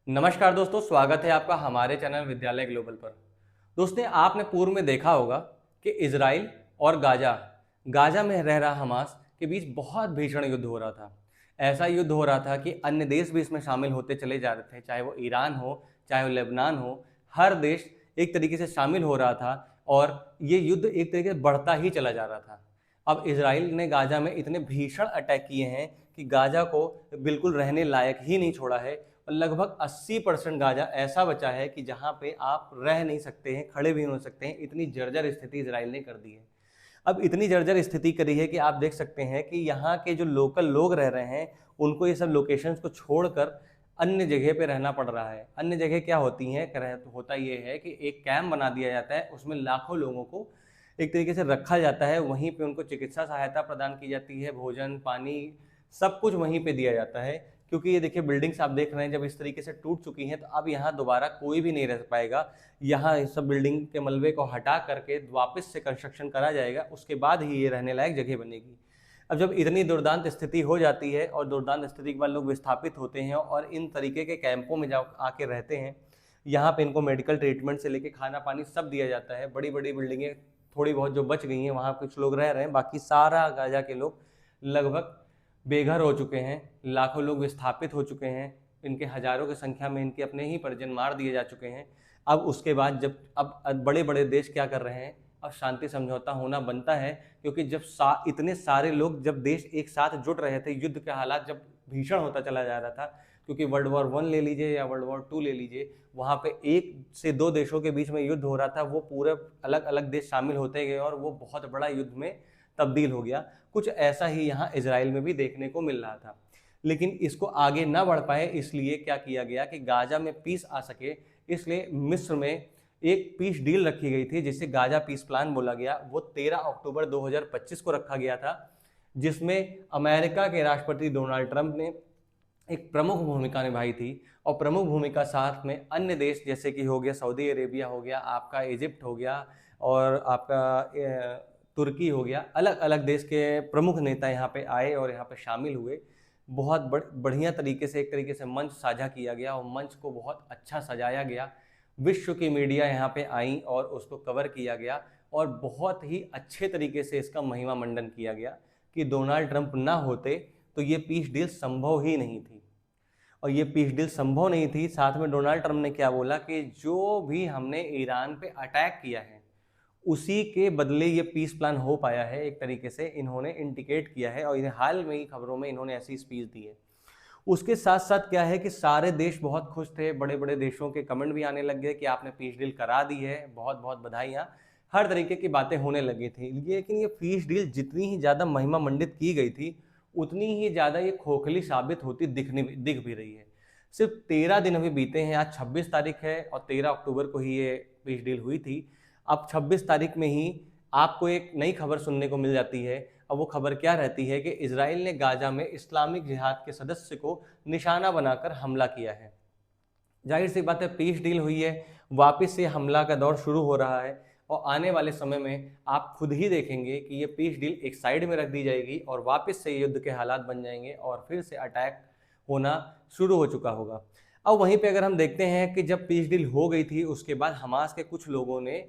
नमस्कार दोस्तों, स्वागत है आपका हमारे चैनल विद्यालय ग्लोबल पर। दोस्तों, आपने पूर्व में देखा होगा कि इजराइल और गाजा में रह रहा हमास के बीच बहुत भीषण युद्ध हो रहा था। ऐसा युद्ध हो रहा था कि अन्य देश भी इसमें शामिल होते चले जा रहे थे, चाहे वो ईरान हो, चाहे वो लेबनान हो। हर देश एक तरीके से शामिल हो रहा था और ये युद्ध एक तरीके से बढ़ता ही चला जा रहा था। अब इजराइल ने गाजा में इतने भीषण अटैक किए हैं कि गाजा को बिल्कुल रहने लायक ही नहीं छोड़ा है और लगभग 80% गाजा ऐसा बचा है कि जहां पे आप रह नहीं सकते हैं, खड़े भी नहीं हो सकते हैं। इतनी जर्जर स्थिति इजराइल ने कर दी है। अब इतनी जर्जर स्थिति करी है कि आप देख सकते हैं कि यहाँ के जो लोकल लोग रह रहे हैं उनको ये सब लोकेशंस को छोड़कर अन्य जगह पे रहना पड़ रहा है। अन्य जगह क्या होती हैं, तो होता ये है कि एक कैंप बना दिया जाता है, उसमें लाखों लोगों को एक तरीके से रखा जाता है। वहीं पे उनको चिकित्सा सहायता प्रदान की जाती है, भोजन पानी सब कुछ वहीं पे दिया जाता है। क्योंकि ये देखिए, बिल्डिंग्स आप देख रहे हैं जब इस तरीके से टूट चुकी हैं तो अब यहाँ दोबारा कोई भी नहीं रह पाएगा। यहाँ इस सब बिल्डिंग के मलबे को हटा करके वापस से कंस्ट्रक्शन करा जाएगा, उसके बाद ही ये रहने लायक जगह बनेगी। अब जब इतनी दुर्दांत स्थिति हो जाती है और दुर्दांत स्थिति के बाद लोग विस्थापित होते हैं और इन तरीके के कैंपों में जा आके रहते हैं, यहाँ पे इनको मेडिकल ट्रीटमेंट से लेके खाना पानी सब दिया जाता है। बड़ी बड़ी बिल्डिंगें थोड़ी बहुत जो बच गई हैं वहाँ कुछ लोग रह रहे हैं, बाकी सारा गाजा के लोग लगभग बेघर हो चुके हैं। लाखों लोग विस्थापित हो चुके हैं। इनके हजारों की संख्या में इनके अपने ही परिजन मार दिए जा चुके हैं। अब उसके बाद जब अब बड़े बड़े देश क्या कर रहे हैं, अब शांति समझौता होना बनता है। क्योंकि जब इतने सारे लोग, जब देश एक साथ जुट रहे थे, युद्ध के हालात जब भीषण होता चला जा रहा था, क्योंकि वर्ल्ड वॉर 1 ले लीजिए या वर्ल्ड वॉर 2 ले लीजिए, वहाँ पे 1 से 2 देशों के बीच में युद्ध हो रहा था। वो पूरे अलग अलग देश शामिल होते गए और वो बहुत बड़ा युद्ध में तब्दील हो गया। कुछ ऐसा ही यहाँ इजराइल में भी देखने को मिल रहा था। लेकिन इसको आगे ना बढ़ पाए, इसलिए क्या किया गया कि गाजा में पीस आ सके, इसलिए मिस्र में एक पीस डील रखी गई थी जिसे गाजा पीस प्लान बोला गया। वो 13 अक्टूबर 2025 को रखा गया था, जिसमें अमेरिका के राष्ट्रपति डोनाल्ड ट्रंप ने एक प्रमुख भूमिका निभाई थी। और प्रमुख भूमिका साथ में अन्य देश जैसे कि हो गया सऊदी अरेबिया, हो गया आपका इजिप्ट, हो गया और आपका तुर्की हो गया, अलग अलग देश के प्रमुख नेता यहाँ पे आए और यहाँ पे शामिल हुए। बहुत बढ़िया तरीके से एक तरीके से मंच साझा किया गया और मंच को बहुत अच्छा सजाया गया। विश्व की मीडिया यहाँ पे आई और उसको कवर किया गया और बहुत ही अच्छे तरीके से इसका महिमा मंडन किया गया कि डोनाल्ड ट्रंप ना होते तो ये पीस डील संभव ही नहीं थी। और ये पीस डील संभव नहीं थी। साथ में डोनाल्ड ट्रंप ने क्या बोला कि जो भी हमने ईरान पे अटैक किया है उसी के बदले ये पीस प्लान हो पाया है, एक तरीके से इन्होंने इंडिकेट किया है। और इन्हें हाल में ही खबरों में इन्होंने ऐसी स्पीच दी है। उसके साथ साथ क्या है कि सारे देश बहुत खुश थे। बड़े बड़े देशों के कमेंट भी आने लग गए कि आपने पीस डील करा दी है, बहुत बहुत बधाइयाँ। हर तरीके की बातें होने लगी थी। लेकिन ये पीस डील जितनी ही ज़्यादा महिमा मंडित की गई थी, उतनी ही ज़्यादा ये खोखली साबित होती दिख भी रही है। सिर्फ 13 दिन अभी बीते हैं, आज 26 तारीख है और 13 अक्टूबर को ही ये पीस डील हुई थी। अब 26 तारीख में ही आपको एक नई खबर सुनने को मिल जाती है। अब वो खबर क्या रहती है कि इजराइल ने गाजा में इस्लामिक जिहाद के सदस्य को निशाना बनाकर हमला किया है। जाहिर सी बात है, पीस डील हुई है, वापस से हमला का दौर शुरू हो रहा है और आने वाले समय में आप खुद ही देखेंगे कि ये पीस डील एक साइड में रख दी जाएगी और वापस से युद्ध के हालात बन जाएंगे और फिर से अटैक होना शुरू हो चुका होगा। अब वहीं पे अगर हम देखते हैं कि जब पीस डील हो गई थी, उसके बाद हमास के कुछ लोगों ने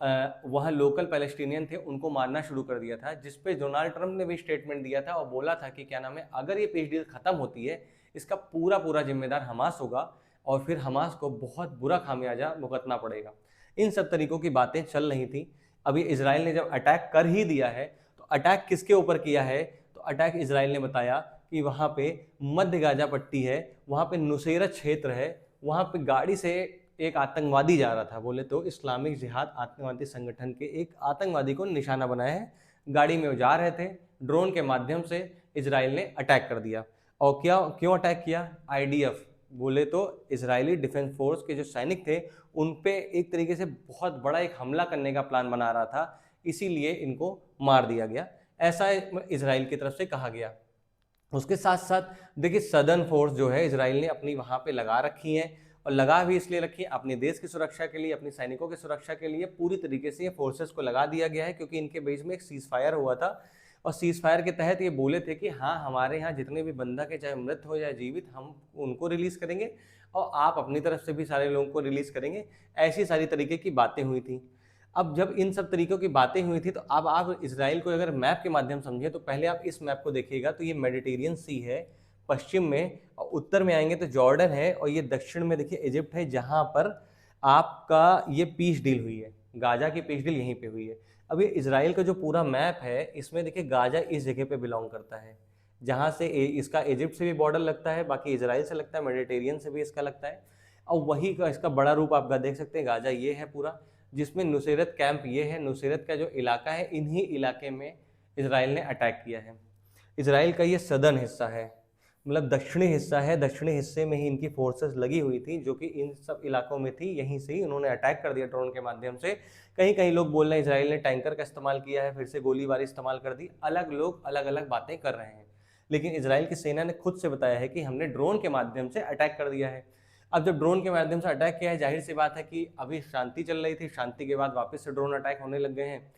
वहाँ लोकल पैलेस्टीनियन थे उनको मारना शुरू कर दिया था, जिसपे डोनाल्ड ट्रंप ने भी स्टेटमेंट दिया था और बोला था कि क्या नाम है, अगर ये पीस डील खत्म होती है इसका पूरा पूरा जिम्मेदार हमास होगा और फिर हमास को बहुत बुरा खामियाजा भुगतना पड़ेगा। इन सब तरीकों की बातें चल रही थी। अभी इसराइल ने जब अटैक कर ही दिया है तो अटैक किसके ऊपर किया है, तो अटैक इसराइल ने बताया कि वहाँ पे मध्य गाजा पट्टी है, वहाँ पे नुसेरत क्षेत्र है, वहाँ पे गाड़ी से एक आतंकवादी जा रहा था। बोले तो इस्लामिक जिहाद आतंकवादी संगठन के एक आतंकवादी को निशाना बनाया है। गाड़ी में वो जा रहे थे, ड्रोन के माध्यम से इजराइल ने अटैक कर दिया। और क्या क्यों अटैक किया, आईडीएफ बोले तो इजरायली डिफेंस फोर्स के जो सैनिक थे उन पे एक तरीके से बहुत बड़ा एक हमला करने का प्लान बना रहा था, इसीलिए इनको मार दिया गया, ऐसा इजराइल की तरफ से कहा गया। उसके साथ साथ देखिए, सदर्न फोर्स जो है इजराइल ने अपनी वहाँ पे लगा रखी है और लगा भी इसलिए रखी है अपने देश की सुरक्षा के लिए, अपने सैनिकों की सुरक्षा के लिए। पूरी तरीके से ये फोर्सेस को लगा दिया गया है क्योंकि इनके बीच में एक सीज फायर हुआ था और सीज फायर के तहत ये बोले थे कि हाँ, हमारे यहाँ जितने भी बंधक है, चाहे मृत हो या जीवित, हम उनको रिलीज करेंगे और आप अपनी तरफ से भी सारे लोगों को रिलीज करेंगे। ऐसी सारी तरीके की बातें हुई थी। अब जब इन सब तरीकों की बातें हुई थी, तो अब आप इसराइल को अगर मैप के माध्यम समझे तो पहले आप इस मैप को देखिएगा, तो ये मेडिटेरियन सी है पश्चिम में, और उत्तर में आएंगे तो जॉर्डन है, और ये दक्षिण में देखिए इजिप्ट है, जहां पर आपका ये पीस डील हुई है, गाजा की पीस डील यहीं पे हुई है। अब ये इसराइल का जो पूरा मैप है, इसमें देखिए गाजा इस जगह पे बिलोंग करता है, जहां से इसका इजिप्ट से भी बॉर्डर लगता है, बाकी इसराइल से लगता है, मेडिटेरियन से भी इसका लगता है। और वही का इसका बड़ा रूप आप देख सकते हैं, गाजा ये है पूरा, जिसमें नुसैरत कैंप ये है। नुसैरत का जो इलाका है, इन्हीं इलाके में इसराइल ने अटैक किया है। इसराइल का ये सदर्न हिस्सा है, मतलब दक्षिणी हिस्सा है, दक्षिणी हिस्से में ही इनकी फोर्सेस लगी हुई थी, जो कि इन सब इलाकों में थी। यहीं से ही उन्होंने अटैक कर दिया ड्रोन के माध्यम से। कहीं कहीं लोग बोल रहे हैं इसराइल ने टैंकर का इस्तेमाल किया है, फिर से गोलीबारी इस्तेमाल कर दी। अलग लोग अलग अलग बातें कर रहे हैं, लेकिन इसराइल की सेना ने खुद से बताया है कि हमने ड्रोन के माध्यम से अटैक कर दिया है। अब जब ड्रोन के माध्यम से अटैक किया है, जाहिर सी बात है कि अभी शांति चल रही थी, शांति के बाद वापस से ड्रोन अटैक होने लग गए हैं।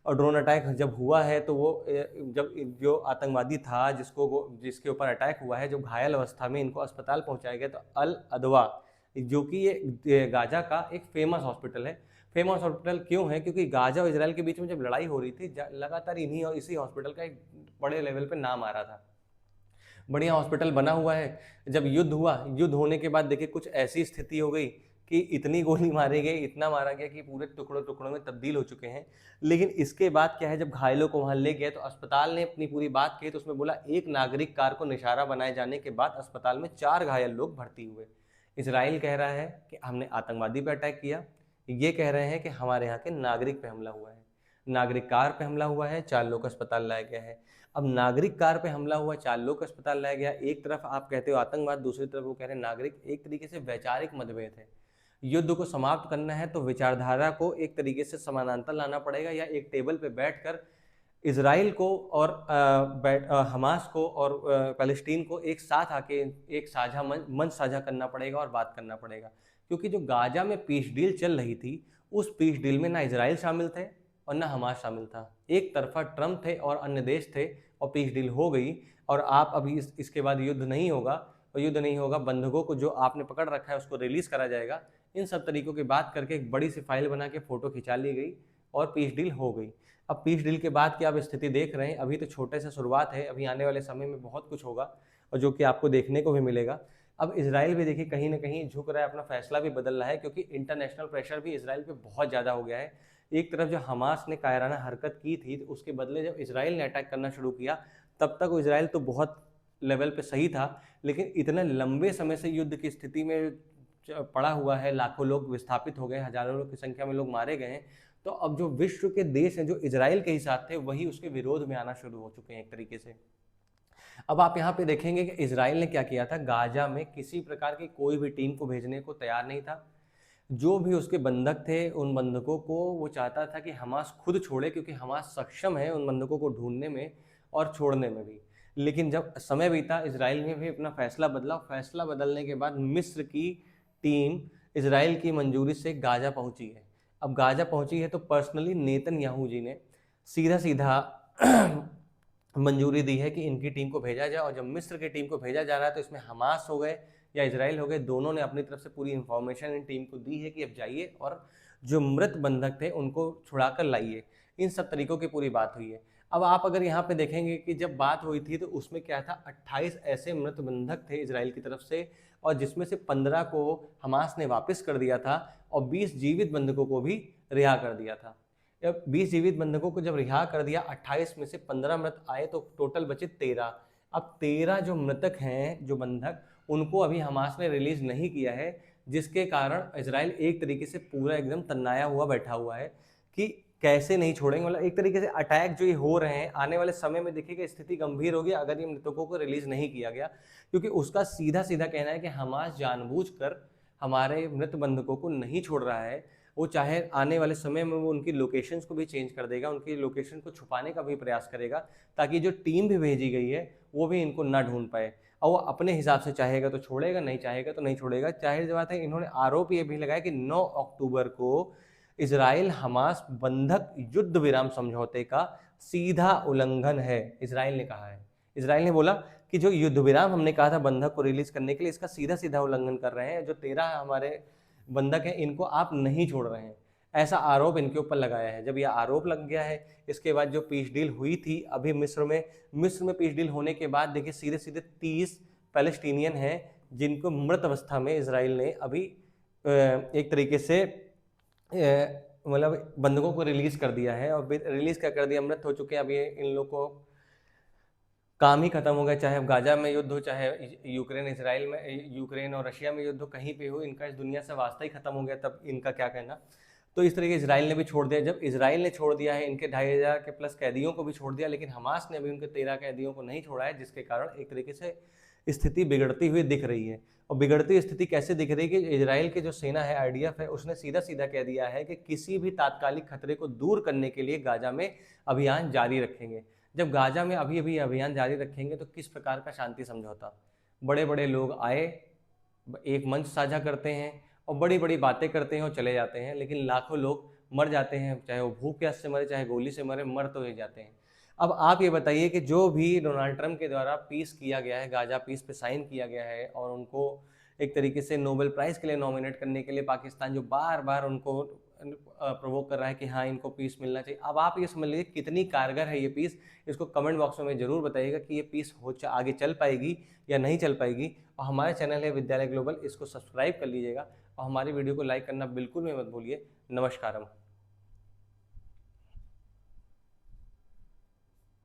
और ड्रोन अटैक जब हुआ है, तो वो जब जो आतंकवादी था जिसके ऊपर अटैक हुआ है, जो घायल अवस्था में, इनको अस्पताल पहुंचाया गया, तो अल अदवा, जो कि ये गाजा का एक फेमस हॉस्पिटल है। फेमस हॉस्पिटल क्यों है? क्योंकि गाजा और इसराइल के बीच में जब लड़ाई हो रही थी, लगातार इन्हीं और इसी हॉस्पिटल का एक बड़े लेवल पे नाम आ रहा था। बढ़िया हॉस्पिटल बना हुआ है। जब युद्ध हुआ, युद्ध होने के बाद देखिए कुछ ऐसी स्थिति हो गई कि इतनी गोली मारी गई, इतना मारा गया कि पूरे टुकड़ों टुकड़ों में तब्दील हो चुके हैं। लेकिन इसके बाद क्या है, जब घायलों को वहां ले गए तो अस्पताल ने अपनी पूरी बात कही, तो उसमें बोला एक नागरिक कार को निशाना बनाए जाने के बाद अस्पताल में 4 घायल लोग भर्ती हुए। इसराइल कह रहा है कि हमने आतंकवादी पे अटैक किया, ये कह रहे हैं कि हमारे यहाँ के नागरिक पे हमला हुआ है। नागरिक कार पे हमला हुआ है, 4 लोग अस्पताल लाया गया है। अब नागरिक कार पे हमला हुआ, 4 लोग अस्पताल लाया गया। एक तरफ आप कहते हो आतंकवाद, दूसरी तरफ वो कह रहे हैं नागरिक। एक तरीके से वैचारिक मतभेद है। युद्ध को समाप्त करना है तो विचारधारा को एक तरीके से समानांतर लाना पड़ेगा, या एक टेबल पे बैठकर इसराइल को और हमास को और पैलेस्टीन को एक साथ आके एक साझा मंच साझा करना पड़ेगा और बात करना पड़ेगा। क्योंकि जो गाजा में पीस डील चल रही थी, उस पीस डील में ना इसराइल शामिल थे और ना हमास शामिल था। एक तरफा ट्रम्प थे और अन्य देश थे, और पीस डील हो गई। और आप अभी इसके बाद युद्ध नहीं होगा, और युद्ध नहीं होगा, बंधकों को जो आपने पकड़ रखा है उसको रिलीज करा जाएगा। इन सब तरीकों की बात करके एक बड़ी सी फाइल बना के फोटो खिंचा ली गई और पीस डील हो गई। अब पीस डील के बाद की आप स्थिति देख रहे हैं, अभी तो छोटे से शुरुआत है, अभी आने वाले समय में बहुत कुछ होगा और जो कि आपको देखने को भी मिलेगा। अब इसराइल भी देखिए कहीं ना कहीं झुक रहा है, अपना फैसला भी बदल रहा है, क्योंकि इंटरनेशनल प्रेशर भी इसराइल पे बहुत ज़्यादा हो गया है। एक तरफ जो हमास ने कायराना हरकत की थी, तो उसके बदले जब इसराइल ने अटैक करना शुरू किया, तब तक इसराइल तो बहुत लेवल पे सही था, लेकिन इतने लंबे समय से युद्ध की स्थिति में पड़ा हुआ है, लाखों लोग विस्थापित हो गए, हजारों लोग की संख्या में लोग मारे गए हैं। तो अब जो विश्व के देश हैं जो इसराइल के ही साथ थे, वही उसके विरोध में आना शुरू हो चुके हैं एक तरीके से। अब आप यहाँ पे देखेंगे कि इसराइल ने क्या किया था, गाजा में किसी प्रकार की कोई भी टीम को भेजने को तैयार नहीं था। जो भी उसके बंधक थे, उन बंधकों को वो चाहता था कि हमास खुद छोड़े, क्योंकि हमास सक्षम है उन बंधकों को ढूंढने में और छोड़ने में भी। लेकिन जब समय बीता, इसराइल ने भी अपना फैसला बदला। फैसला बदलने के बाद मिस्र की टीम इसराइल की मंजूरी से गाजा पहुंची है। अब गाजा पहुंची है तो पर्सनली नेतन्याहू जी ने सीधा सीधा मंजूरी दी है कि इनकी टीम को भेजा जाए। और जब मिस्र की टीम को भेजा जा रहा है, तो इसमें हमास हो गए या इसराइल हो गए, दोनों ने अपनी तरफ से पूरी इंफॉर्मेशन इन टीम को दी है कि अब जाइए और जो मृत बंधक थे उनको छुड़ा कर लाइए। इन सब तरीकों की पूरी बात हुई है। अब आप अगर यहाँ पे देखेंगे कि जब बात हुई थी, तो उसमें क्या था, 28 ऐसे मृत बंधक थे इसराइल की तरफ से, और जिसमें से 15 को हमास ने वापस कर दिया था, और 20 जीवित बंधकों को भी रिहा कर दिया था। जब 20 जीवित बंधकों को जब रिहा कर दिया, 28 में से 15 मृत आए, तो टोटल बचे 13। अब 13 जो मृतक हैं, जो बंधक, उनको अभी हमास ने रिलीज नहीं किया है, जिसके कारण इसराइल एक तरीके से पूरा एकदम तन्नाया हुआ बैठा हुआ है कि कैसे नहीं छोड़ेंगे। मतलब एक तरीके से अटैक जो ये हो रहे हैं, आने वाले समय में देखिएगा स्थिति गंभीर होगी अगर ये मृतकों को रिलीज नहीं किया गया, क्योंकि उसका सीधा सीधा कहना है कि हमास जानबूझकर हमारे मृत बंधकों को नहीं छोड़ रहा है। वो चाहे आने वाले समय में वो उनकी लोकेशंस को भी चेंज कर देगा, उनकी लोकेशन को छुपाने का भी प्रयास करेगा, ताकि जो टीम भी भेजी गई है वो भी इनको ना ढूंढ पाए। और वो अपने हिसाब से चाहेगा तो छोड़ेगा, नहीं चाहेगा तो नहीं छोड़ेगा। जाहिर सी बात है, इन्होंने आरोप ये भी लगाया कि 9 अक्टूबर को इसराइल हमास बंधक युद्ध विराम समझौते का सीधा उल्लंघन है, इजराइल ने कहा है। इजराइल ने बोला कि जो युद्ध विराम हमने कहा था बंधक को रिलीज करने के लिए, इसका सीधा सीधा उल्लंघन कर रहे हैं। जो 13 हमारे बंधक हैं इनको आप नहीं छोड़ रहे हैं, ऐसा आरोप इनके ऊपर लगाया है। जब यह आरोप लग गया है, इसके बाद जो पीस डील हुई थी अभी मिस्र में पीस डील होने के बाद देखिए सीधे सीधे 30 पैलेस्टीनियन हैं जिनको मृत अवस्था में इजराइल ने अभी एक तरीके से मतलब बंधकों को रिलीज कर दिया है। और रिलीज क्या कर दिया, मृत हो चुके हैं। अभी इन लोग को काम ही खत्म हो गया, चाहे अब गाजा में युद्ध हो, चाहे यूक्रेन और रशिया में युद्ध हो, कहीं पे हो, इनका इस दुनिया से वास्ता ही खत्म हो गया। तब इनका क्या कहना। तो इस तरीके इजराइल ने भी छोड़ दिया। जब इजराइल ने छोड़ दिया है, इनके 2500 के प्लस कैदियों को भी छोड़ दिया, लेकिन हमास ने अभी उनके 13 कैदियों को नहीं छोड़ा है, जिसके कारण एक तरीके से स्थिति बिगड़ती हुई दिख रही है। और बिगड़ती स्थिति कैसे दिख रही है कि इजराइल की जो सेना है, आईडीएफ है, उसने सीधा सीधा कह दिया है कि किसी भी तात्कालिक खतरे को दूर करने के लिए गाजा में अभियान जारी रखेंगे। जब गाजा में अभी अभियान जारी रखेंगे तो किस प्रकार का शांति समझौता। बड़े बड़े लोग आए, एक मंच साझा करते हैं और बड़ी बड़ी बातें करते हैं और चले जाते हैं, लेकिन लाखों लोग मर जाते हैं, चाहे वो भूख प्यास से मरे, चाहे गोली से मरे, मर तो ही जाते हैं। अब आप ये बताइए कि जो भी डोनाल्ड ट्रंप के द्वारा पीस किया गया है, गाजा पीस पे साइन किया गया है, और उनको एक तरीके से नोबेल प्राइज़ के लिए नॉमिनेट करने के लिए पाकिस्तान जो बार बार उनको प्रोवोक कर रहा है कि हाँ इनको पीस मिलना चाहिए। अब आप ये समझ लीजिए कितनी कारगर है ये पीस। इसको कमेंट बॉक्स में ज़रूर बताइएगा कि ये पीस आगे चल पाएगी या नहीं चल पाएगी। और हमारे चैनल है विद्यालय ग्लोबल, इसको सब्सक्राइब कर लीजिएगा और हमारी वीडियो को लाइक करना बिल्कुल भी मत भूलिए। नमस्कारम।